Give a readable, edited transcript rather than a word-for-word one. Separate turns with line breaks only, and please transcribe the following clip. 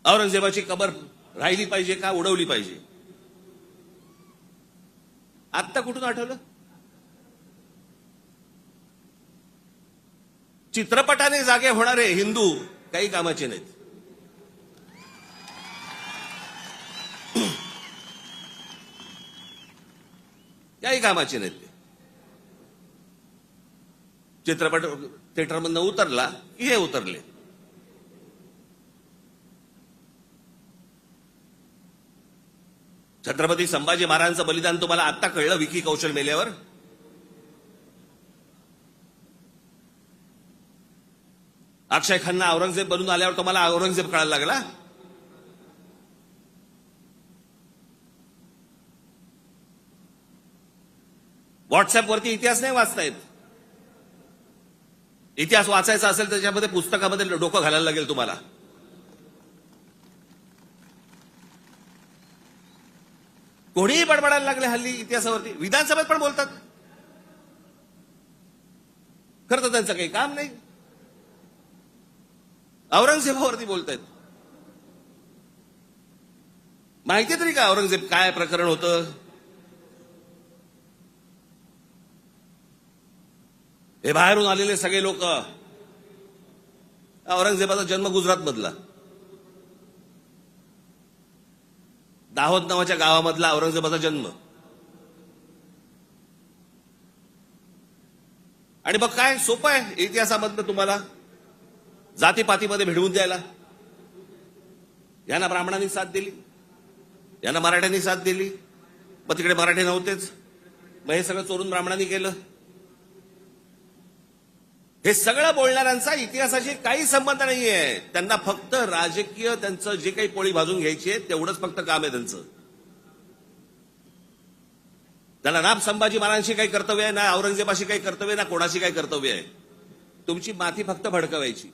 औरंगजेबाची कबर राहिली पाहिजे का उडवली पाहिजे? आत्ता कुठून आठवलं? चित्रपटाने जागे होणारे हिंदू काही कामाचे नाहीत. काही कामाचे नाहीत ते. चित्रपट थिएटरमधनं उतरला की हे उतरले. छत्रपती संभाजी महाराजांचं बलिदान तुम्हाला आत्ता कळलं विकी कौशल मेल्यावर? अक्षय खन्ना औरंगजेब बनून आल्यावर तुम्हाला औरंगजेब कळायला लागला? व्हॉट्सअपवरती इतिहास नाही वाचतायत. इतिहास वाचायचा असेल तर त्याच्यामध्ये पुस्तकामध्ये डोकं घालायला लागेल तुम्हाला. कोणीही बडबडायला लागले हल्ली इतिहासावरती. विधानसभेत पण बोलतात. खरं तर त्यांचं काही काम नाही. औरंगजेबावरती बोलतायत. माहिती तरी का औरंगजेब काय प्रकरण होतं? हे बाहेरून आलेले सगळे लोक. औरंगजेबाचा जन्म गुजरात मधला, दाहोद नावाच्या गावामधला औरंगजेबाचा जन्म. आणि मग काय सोपं आहे इतिहासामधनं तुम्हाला जातीपातीमध्ये भिडवून द्यायला. यांना ब्राह्मणांनी साथ दिली, यांना मराठ्यांनी साथ दिली, मग तिकडे मराठी नव्हतेच, मग हे सगळं चोरून ब्राह्मणांनी केलं. हे सगळं बोलणाऱ्यांचा इतिहासाशी काही संबंध नाहीये. त्यांना फक्त राजकीय त्यांचं जे काही पोळी भाजून घ्यायची आहे तेवढंच फक्त काम आहे त्यांचं. त्यांना ना संभाजी महाराजांशी काही कर्तव्य आहे, ना औरंगजेबाशी काही कर्तव्य, ना कोणाशी काही कर्तव्य आहे. तुमची माथी फक्त भडकवायची.